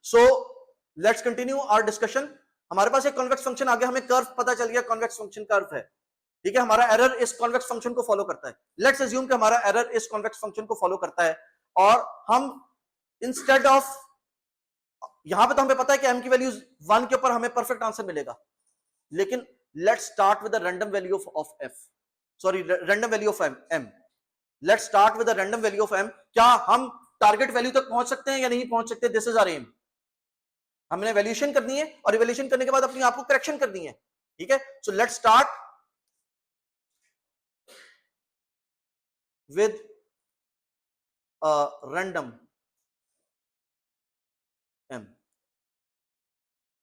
So let's continue our discussion. हमारे पास एक कॉन्वेक्स फंक्शन आ गया, हमें कर्व पता चल गया, कॉन्वेक्स फंक्शन कर्व है, ठीक है। हमारा एरर इस कॉन्वेक्स फंक्शन को फॉलो करता है। लेट्स अज्यूम कि हमारा एरर इस कॉन्वेक्स फंक्शन को फॉलो करता है, और हम इंस्टेड ऑफ, यहां पे तो हमें पता है कि m की वैल्यू 1 के ऊपर हमें परफेक्ट आंसर मिलेगा, लेकिन let's start with the random value of f, sorry random value of m। Let's start with the random value of m। क्या हम टारगेट वैल्यू तक पहुंच सकते हैं या नहीं पहुंच सकते? This is our aim. हमने वैल्यूएशन करनी है, और इवैल्यूएशन करने के बाद अपनी आपको करेक्शन करनी है, ठीक है। So let's start with random m,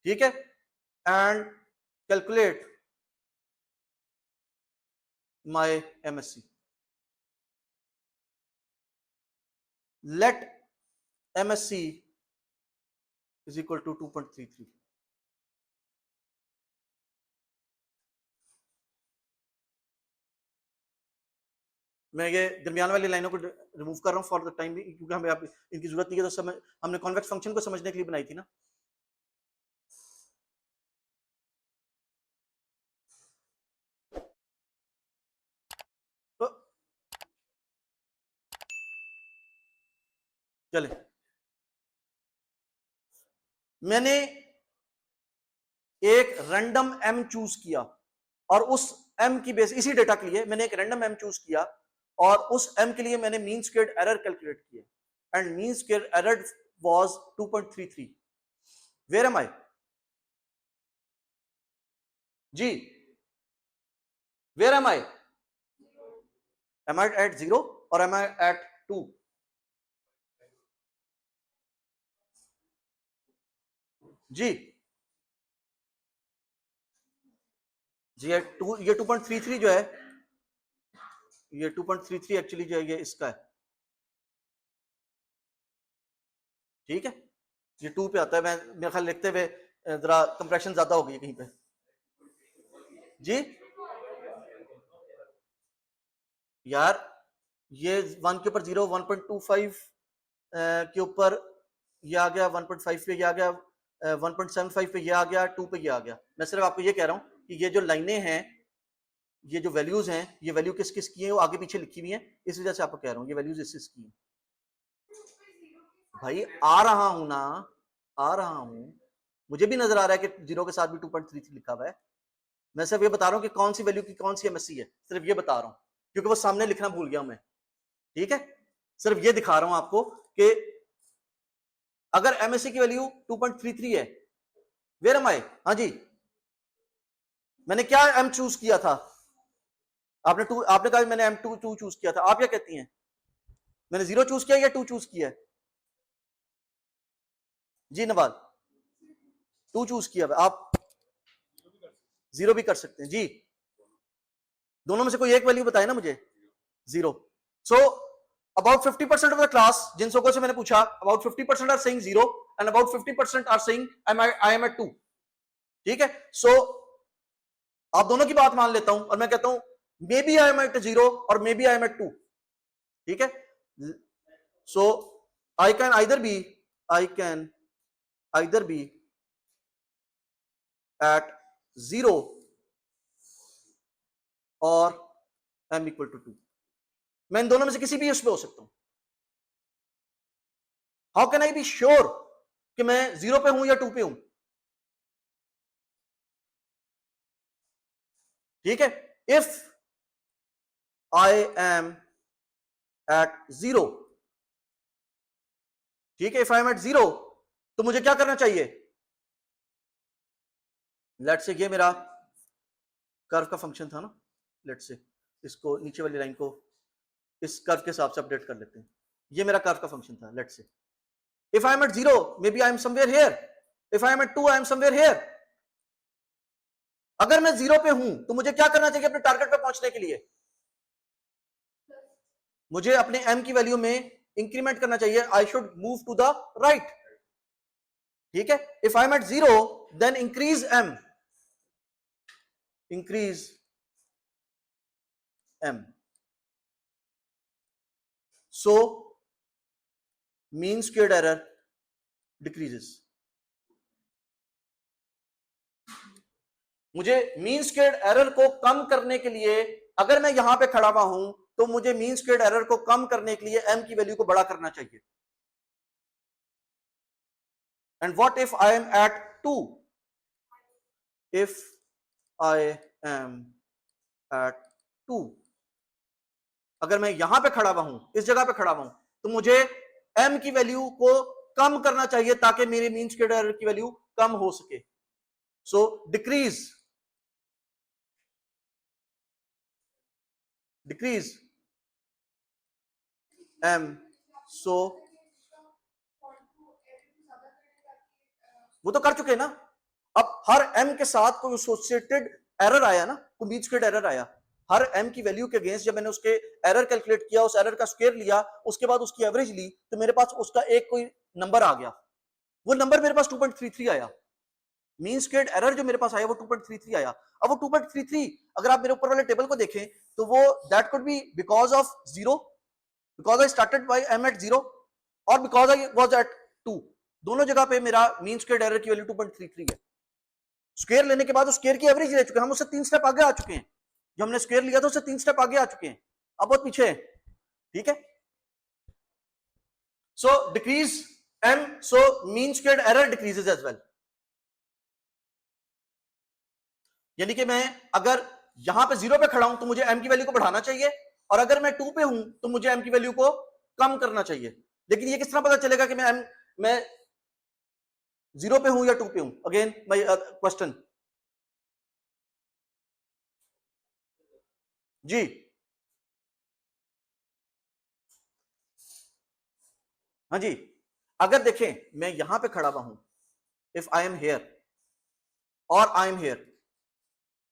ठीक है, and calculate my MSE। Let MSE is equal to 2.33। मैं ये दरमियान वाली लाइनों को रिमूव कर रहा हूं फॉर द टाइम भी, क्योंकि हमें आप इनकी जरूरत नहीं है। तो समझ, हमने कॉन्वेक्स फंक्शन को समझने के लिए बनाई थी ना। तो चले, मैंने एक रैंडम m चूज किया, और उस m की बेस, इसी डेटा के लिए मैंने एक रैंडम m चूज किया, और उस m के लिए मैंने मीन स्क्वेयर्ड एरर कैलकुलेट किया, and mean squared error was 2.33। Where am I? जी, where am I? Am I at 0 और एम आई एट 2? जी जी, ये 2.33 जो है, ये 2.33 एक्चुअली जो है ये इसका है, ठीक है। ये 2 पे आता है, मैं मेरा ख्याल लिखते हुए जरा कंप्रेशन ज्यादा हो गई कहीं पे। जी यार, ये 1 के ऊपर 0, 1.25 के ऊपर ये आ गया, 1.5 पे ये आ गया, 1.75 पे ये आ गया, 2 पे ये आ गया। मैं सिर्फ आपको ये कह रहा हूं कि ये जो लाइनें हैं, ये जो वैल्यूज हैं, ये वैल्यू किस किस की है वो आगे पीछे लिखी हुई है, इस वजह से आपको कह रहा हूं ये वैल्यूज इस की है। भाई आ रहा हूं ना, आ रहा हूं, मुझे भी नजर आ रहा है कि 0 के साथ भी 2.33 लिखा हुआ है। मैं सिर्फ ये बता रहा हूं कि कौन सी वैल्यू की कौन सी MSE है, सिर्फ ये बता रहा हूं, क्योंकि वो सामने लिखना भूल गया मैं, ठीक है। सिर्फ ये दिखा रहा हूं आपको कि अगर MSE की वैल्यू 2.33 है, वेयर एम आई? हाँ जी, मैंने क्या m चूज किया था? आपने कहा मैंने M2 चूज किया था, आप क्या कहती हैं? मैंने 0 चूज किया या 2 चूज किया है? जी नवाज, 2 चूज किया। आप 0 भी कर सकते हैं जी, दोनों में से कोई एक वैल्यू बताए ना मुझे। 0। So about 50% of the class, जिन लोगों से मैंने पूछा, about 50% are saying 0 and about 50% are saying I am at 2, ठीक है। सो आप दोनों की बात मान लेता हूं, और मैं कहता हूं may be I am at 0 और may be I am at 2, ठीक है। So I can either be at 0 और m इक्वल टू 2। मैं इन दोनों में से किसी भी उसमें हो सकता हूं। How can I be sure कि मैं 0 पे हूं या 2 पे हूं? ठीक है, इफ आई एम एट 0, ठीक है, इफ आई एम एट 0, तो मुझे क्या करना चाहिए? लेट से ये मेरा कर्व का फंक्शन था ना, लेट से इसको नीचे वाली लाइन को इस कर्व के हिसाब से अपडेट कर लेते हैं। ये मेरा कर्व का फंक्शन था, let say if I am at 0 may B I am somewhere here, if I am at 2 I am somewhere here. अगर मैं 0 पे हूं तो मुझे क्या करना चाहिए अपने टारगेट पे पहुंचने के लिए? मुझे अपने m की वैल्यू में इंक्रीमेंट करना चाहिए, I should move to the right, ठीक है। If I am at 0 then increase m, so mean squared error decreases। मुझे मीन स्क्वेयर्ड एरर को कम करने के लिए, अगर मैं यहां पे खड़ा हुआ हूं तो मुझे मीन स्क्वेयर्ड एरर को कम करने के लिए एम की वैल्यू को बड़ा करना चाहिए. And what if I am at 2? If I am at 2, अगर मैं यहां पे खड़ा हुआ हूं, इस जगह पे खड़ा हुआ हूं, तो मुझे m की वैल्यू को कम करना चाहिए ताकि मेरी मीन स्क्वेयर्ड एरर की वैल्यू कम हो सके. सो डिक्रीज m. सो वो तो कर चुके ना. अब हर m के साथ कोई एसोसिएटेड एरर आया ना, कोई मीन स्क्वेयर्ड एरर आया, हर m की वैल्यू के अगेंस्ट जब मैंने उसके एरर कैलकुलेट किया, उस एरर का स्क्वायर लिया, उसके बाद उसकी एवरेज ली, तो मेरे पास उसका एक कोई नंबर आ गया. वो नंबर मेरे पास 2.33 आया. मीन स्क्वेयर्ड एरर जो मेरे पास आया वो 2.33 आया. अब वो 2.33 अगर आप मेरे ऊपर वाले टेबल को देखें तो वो that could be because of 0, because I started by m at 0, और बिकॉज आई वाज एट 2. दोनों जगह पे मेरा मीन स्क्वेयर्ड एरर की वैल्यू 2.33 है. स्क्वायर लेने के बाद उस स्क्वायर की एवरेज ले चुके हैं हम, उससे 3 स्टेप आगे आ चुके हैं. जो हमने स्क्वायर लिया था उससे 3 स्टेप आगे आ चुके हैं, अब बहुत पीछे है. ठीक है. सो decrease m, so mean squared error decreases as well. यानी कि मैं अगर यहां पे 0 पे खड़ा हूं तो मुझे m की वैल्यू को बढ़ाना चाहिए, और अगर मैं 2 पे हूं तो मुझे m की वैल्यू को कम करना चाहिए. लेकिन ये किस तरह पता चलेगा कि मैं 0 पे हूं या 2 पे हूं? Again my question. जी हाँ जी. अगर देखें मैं यहां पे खड़ा हुआ हूं, इफ आई एम हेयर और आई एम हेयर,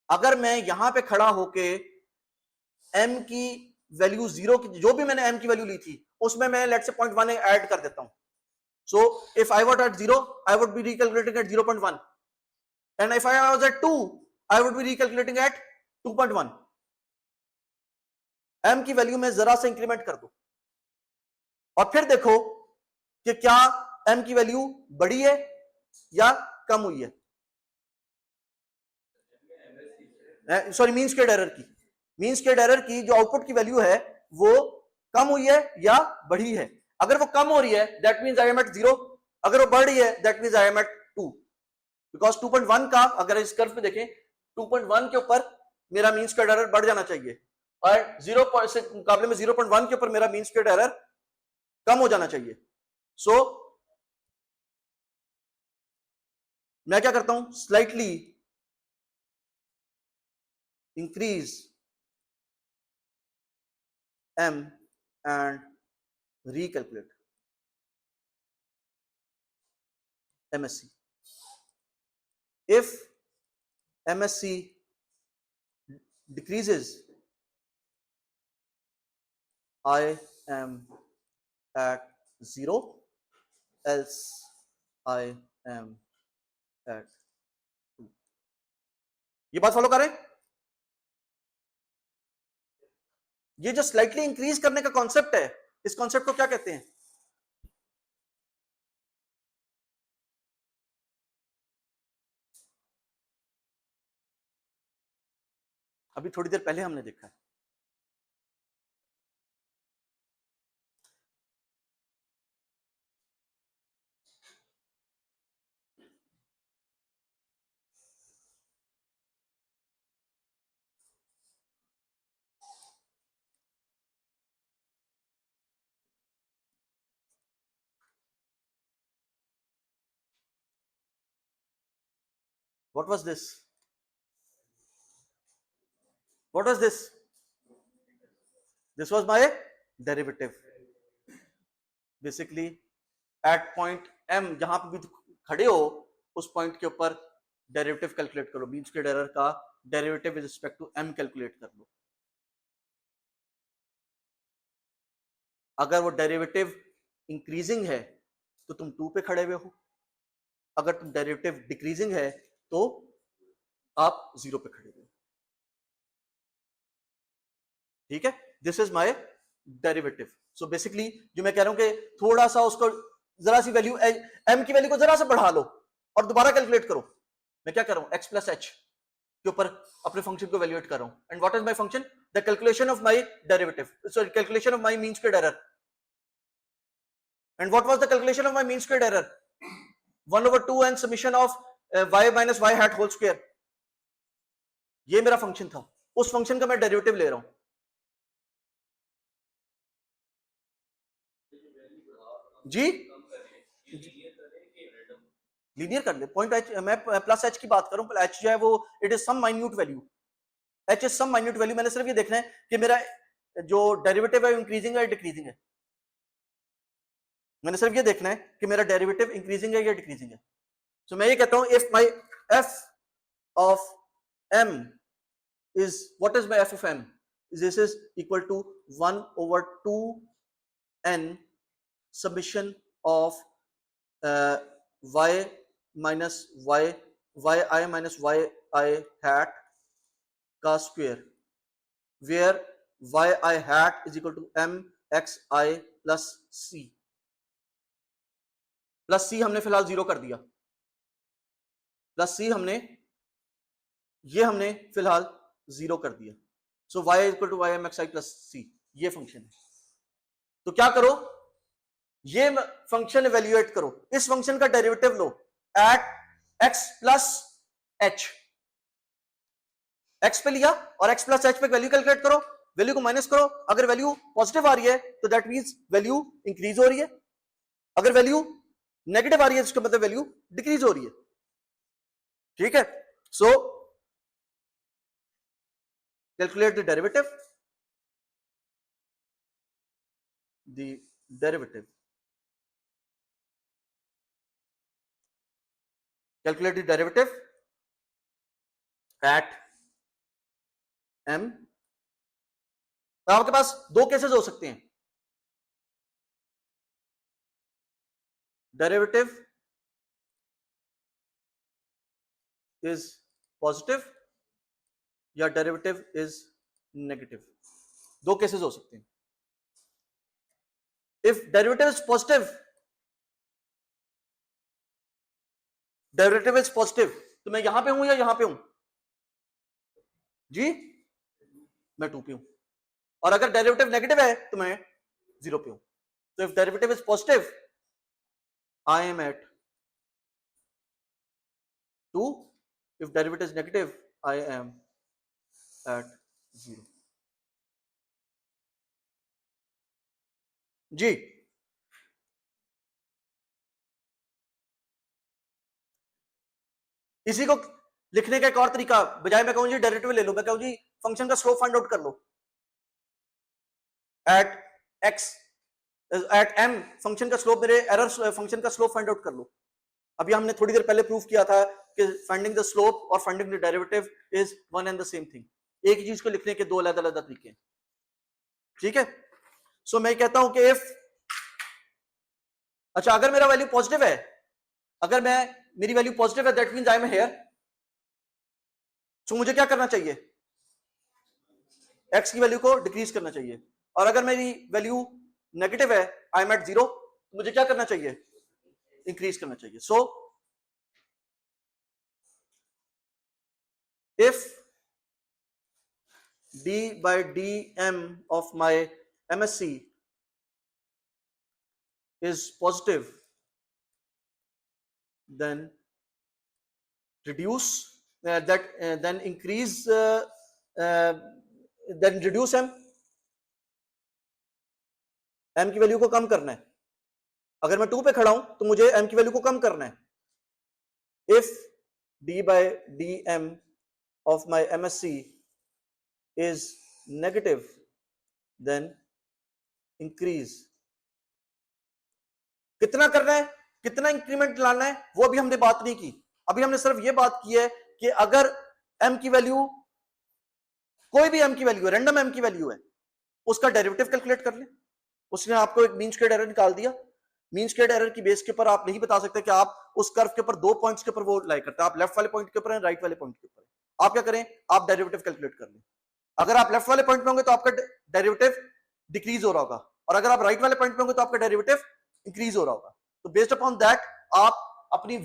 अगर मैं यहां पे खड़ा होके m की वैल्यू 0 की, जो भी मैंने m की वैल्यू ली थी उसमें मैं लेट से 0.1 ऐड कर देता हूं. So if I was at 0 I would be recalculating at 0.1, and if I was at 2 I would be recalculating at 2.1. m की वैल्यू में जरा से इंक्रीमेंट कर दो और फिर देखो कि क्या m की वैल्यू बढ़ी है या कम हुई है. सॉरी, मीन स्क्वेयर्ड एरर की, मीन स्क्वेयर्ड एरर की जो आउटपुट की वैल्यू है वो कम हुई है या बढ़ी है. अगर वो कम हो रही है that means I am at 0, अगर वो बढ़ रही है that means I am at 2. Because 2.1 का अगर इस कर्व पे देखें 2.1 के ऊपर मेरा मीन स्क्वेयर्ड एरर बढ़ जाना चाहिए, और 0 से मुकाबले में 0.1 के ऊपर मेरा मीन स्क्वेयर्ड एरर कम हो जाना चाहिए. सो मैं क्या करता हूं, slightly increase m and recalculate MSC. If MSC decreases, I am at 0, else I am at 2. ये बात फॉलो करें. ये जो स्लाइटली इंक्रीज करने का कॉन्सेप्ट है, इस कॉन्सेप्ट को क्या कहते हैं? अभी थोड़ी देर पहले हमने देखा है. What was this? What was this? This was my derivative. Basically, at point m जहां पे भी खड़े हो उस पॉइंट के ऊपर डेरिवेटिव कैलकुलेट करो, मीन स्क्वेयर्ड एरर का derivative with respect to m calculate कर लो. अगर वो डेरिवेटिव इंक्रीजिंग है तो तुम 2 पे खड़े हुए हो, अगर तुम डेरिवेटिव डिक्रीजिंग है तो आप 0 पे खड़े हुए हो. ठीक है. This is my derivative. So basically जो मैं कह रहा हूं कि थोड़ा सा उसको जरा सी वैल्यू m की वैल्यू को जरा सा बढ़ा लो और दोबारा कैलकुलेट करो. मैं क्या कर रहा हूं, x प्लस एच, के ऊपर अपने फंक्शन को इवैल्यूएट कर रहा हूं. And what is my function? The calculation of my derivative, sorry calculation of my mean squared error. And what was the calculation of my mean squared error? 1/2 n summation of y minus y hat whole square. ये मेरा function था, उस function का मैं derivative ले रहा हूं. जी linear कर ले. पॉइंट एच, मैं प्लस एच की बात करूं, एच जो है वो it is some minute value. H is some minute value. मैंने सिर्फ ये देखना है कि मेरा जो डेरिवेटिव है इंक्रीजिंग है या डिक्रीजिंग है. मैंने सिर्फ ये देखना है कि मेरा डेरिवेटिव इंक्रीजिंग है या डिक्रीजिंग है. सो मैं ये कहता हूं if my F of m is, what is my f of m? This is equal to 1/2n summation of y minus y yi minus yi hat का square, where yi hat is equal to mxi plus c. Plus c हमने फिलहाल zero कर दिया. Plus c हमने फिलहाल zero कर दिया. So y equal to Y M X I plus C, ये फंक्शन है. तो क्या करो, ये फंक्शन इवेल्युएट करो. इस फंक्शन का डेरिवेटिव लो at x plus H. x पे लिया और x प्लस एच पे वैल्यू कैलकुलेट करो. वैल्यू को माइनस करो. अगर वैल्यू पॉजिटिव आ रही है तो दैट मींस वैल्यू इंक्रीज हो रही है. अगर वैल्यू नेगेटिव आ रही है इसका मतलब वैल्यू डिक्रीज हो रही है. ठीक है. सो calculate the derivative. Calculate the derivative at m. तो आपके पास दो केसेस हो सकते हैं. डेरिवेटिव इज पॉजिटिव या डेरिवेटिव इज नेगेटिव. दो केसेस हो सकते हैं. इफ डेरिवेटिव इज पॉजिटिव, तो मैं यहां पे हूं या यहां पे हूं? जी मैं 2 पे हूं. और अगर डेरिवेटिव नेगेटिव है तो मैं 0 पे हूं. तो if derivative is positive I am at 2. If derivative is negative I am at 0. जी इसी को लिखने का एक और तरीका, बजाय मैं कहूं जी डेरिवेटिव ले लो, मैं कहूं जी फंक्शन का स्लोप फाइंड आउट कर लो. At x at m function का स्लोप, मेरे एरर फंक्शन का स्लोप फाइंड आउट कर लो. अभी हमने थोड़ी देर पहले प्रूफ किया था कि फाइंडिंग द स्लोप और finding the derivative is one and the same thing. एक ही चीज को लिखने के दो अलग अलग तरीके हैं. ठीक है. सो मैं कहता हूं कि इफ, अच्छा अगर मेरा वैल्यू पॉजिटिव है, अगर मेरी वैल्यू पॉजिटिव है that means I am here. So मुझे क्या करना चाहिए? x की वैल्यू को डिक्रीज करना चाहिए. और अगर मेरी वैल्यू नेगेटिव है, आई एम एट 0, तो मुझे क्या करना चाहिए? इंक्रीज करना चाहिए. So if d by dm of my MSc is positive, then reduce then increase then reduce m. m की वैल्यू को कम करना है. अगर मैं 2 पे खड़ा हूं तो मुझे m की वैल्यू को कम करना है. if d by dm of my MSc is negative, then increase. कितना करना है, कितना इंक्रीमेंट लाना है, वो अभी हमने बात नहीं की. अभी हमने सिर्फ ये बात की है कि अगर m की वैल्यू, कोई भी m की वैल्यू है, रैंडम m की वैल्यू है, उसका डेरिवेटिव कैलकुलेट कर ले. उसने आपको एक मीन स्क्वेयर्ड एरर निकाल दिया. मीन स्क्वेयर्ड एरर की बेस के ऊपर आप नहीं बता सकते कि आप उस कर्व के ऊपर 2 पॉइंट्स के ऊपर वो लाई करते हैं. आप लेफ्ट वाले पॉइंट के ऊपर हैं, राइट वाले पॉइंट के ऊपर. आप क्या करें, आप डेरिवेटिव कैलकुलेट कर लें. अगर आप लेफ्ट वाले पॉइंट पे होंगे तो आपका डेरिवेटिव डिक्रीज हो रहा होगा, और अगर आप राइट वाले पॉइंट पे होंगे तो आपका डेरिवेटिव इंक्रीज हो रहा होगा. तो बेस्ड अपॉन दैट आप अपनी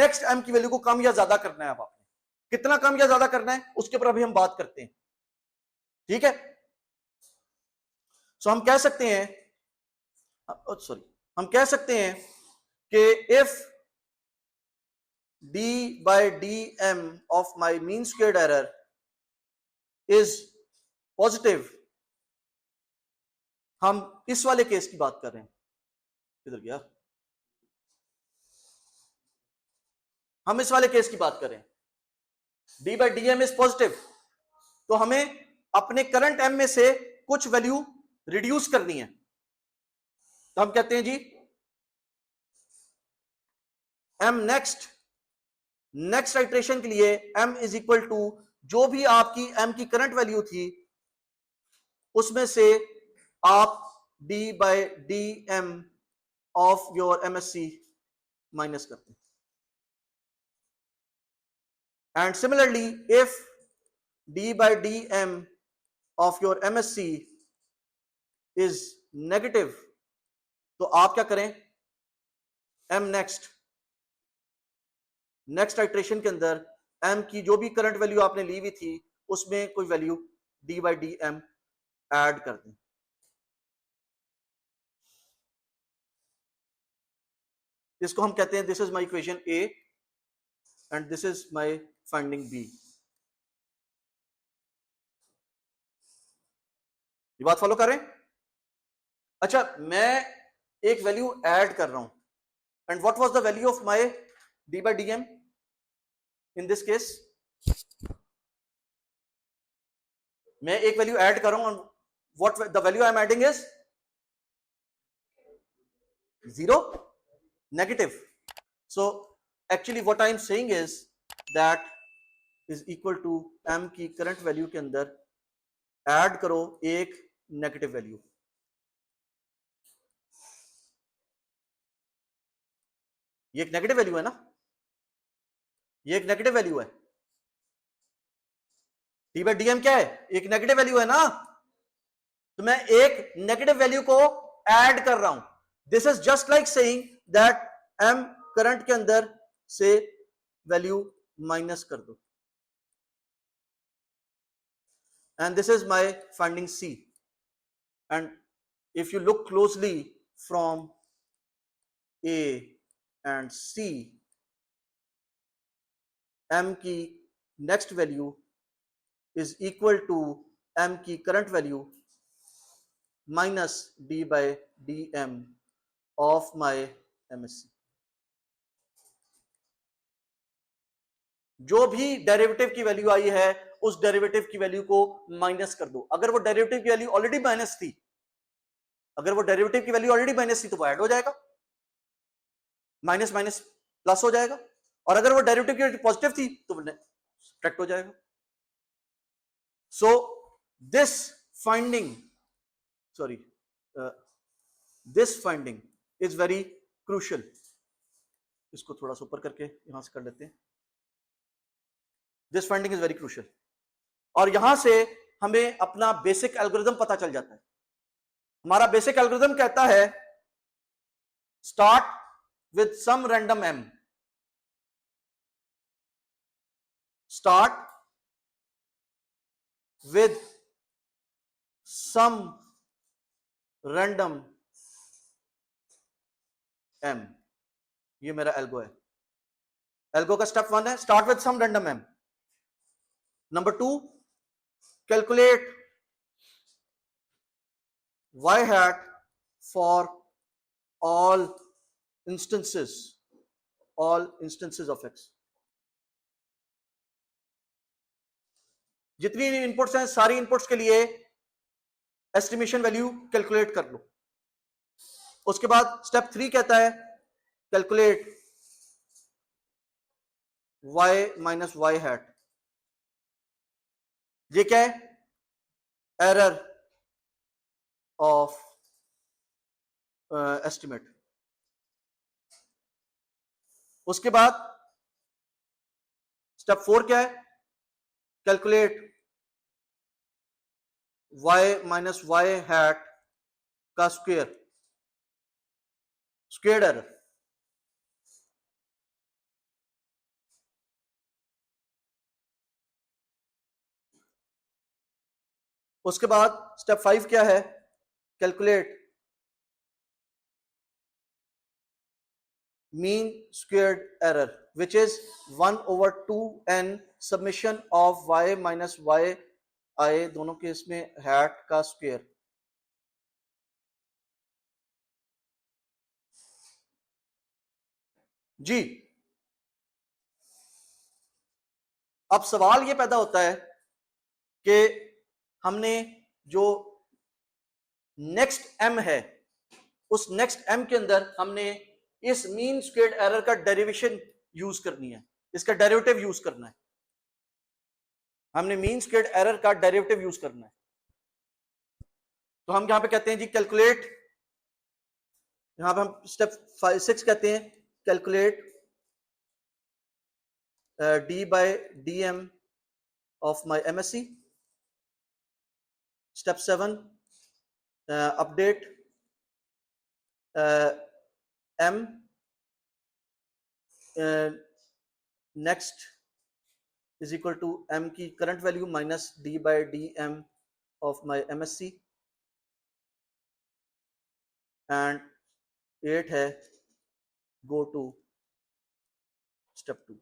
नेक्स्ट m की वैल्यू को कम या ज्यादा करना है. अब आपने कितना कम या ज्यादा करना है उसके ऊपर अभी हम बात करते हैं, ठीक है। सो हम कह सकते हैं, सॉरी, हम कह सकते हैं कि if d by dm of my mean squared error is positive, हम इस वाले केस की बात कर रहे हैं, किधर गया, हम इस वाले केस की बात कर रहे हैं, d by dm is positive, तो हमें अपने करंट m में से कुछ वैल्यू रिड्यूस करनी है, तो हम कहते हैं जी m नेक्स्ट आइट्रेशन के लिए m इज इक्वल टू जो भी आपकी m की करंट वैल्यू थी उसमें से आप d by D M of your MSc minus करते हैं, and similarly if d by dm of your MSc is negative, तो आप क्या करें, m नेक्स्ट आइट्रेशन के अंदर m की जो भी करंट वैल्यू आपने ली हुई थी उसमें कोई value d by dm add कर दें। इसको हम कहते हैं this is my equation A and this is my finding B। ये बात फॉलो करें। अच्छा, मैं एक वैल्यू ऐड कर रहा हूं, and what was the value of my d by dm in this case, मैं एक वैल्यू ऐड कर रहा हूं, what the value I am adding is 0 negative. So actually what I am saying is that is equal to m की current value के अंदर add करो एक नेगेटिव वैल्यू। ये एक नेगेटिव वैल्यू है ना, ये एक नेगेटिव वैल्यू है, d by dm क्या है, एक नेगेटिव वैल्यू है ना, तो मैं एक नेगेटिव वैल्यू को ऐड कर रहा हूं। This is just like saying that m current के अंदर से वैल्यू माइनस कर दो, and this is my finding C, and if you look closely from A and C, m की next value is equal to m की current value minus d by dm of my MSc। जो भी derivative की value आई है उस derivative की value को minus कर दो। अगर वो डेरिवेटिव की वैल्यू ऑलरेडी माइनस थी, अगर वो डेरिवेटिव की वैल्यू ऑलरेडी माइनस थी तो वो ऐड हो जाएगा, माइनस माइनस प्लस हो जाएगा, और अगर वो डेरिवेटिव की वैल्यू पॉजिटिव थी तो सब्ट्रैक्ट हो जाएगा। So this finding, sorry, this finding is very crucial. इसको थोड़ा सा ऊपर करके यहां से कर लेते हैं। This finding is very crucial, और यहां से हमें अपना बेसिक एल्गोरिथम पता चल जाता है। हमारा बेसिक एल्गोरिथम कहता है start with some random m, start with some random m, ये मेरा एल्गो है। एल्गो का स्टेप 1 है start with some random m। Number 2, कैलकुलेट y hat for all instances of x। जितनी इनपुट्स हैं सारी इनपुट्स के लिए एस्टिमेशन वैल्यू कैलकुलेट कर लो। उसके बाद स्टेप 3 कहता है calculate y minus y hat. ये क्या है, एरर ऑफ एस्टिमेट। उसके बाद स्टेप 4 क्या है, calculate y minus y hat का स्क्वायर एरर। उसके बाद स्टेप 5 क्या है, calculate mean squared error which is 1/2n summation of y minus y i दोनों केस में हैट का स्क्वायर। जी अब सवाल यह पैदा होता है कि हमने जो नेक्स्ट m है उस नेक्स्ट m के अंदर हमने इस मीन स्क्वेयर्ड एरर का डेरिवेशन यूज करनी है, इसका डेरिवेटिव यूज करना है, हमने मीन स्क्वेयर्ड एरर का डेरिवेटिव यूज करना है। तो हम यहां पे कहते हैं जी कैलकुलेट, यहां पे हम स्टेप 6 कहते हैं calculate d by dm of my MSc। Step 7 update m next is equal to m की current value minus d by dm of my MSc and 8 है go to step 2।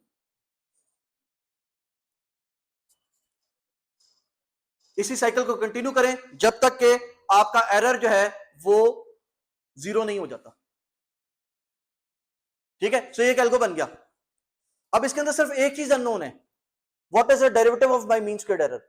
इसी साइकिल को continue करें जब तक कि आपका एरर जो है वो 0 नहीं हो जाता। ठीक है, सो ये कैलको बन गया। अब इसके अंदर सिर्फ एक चीज अननोन है, what is the derivative of my mean squared error.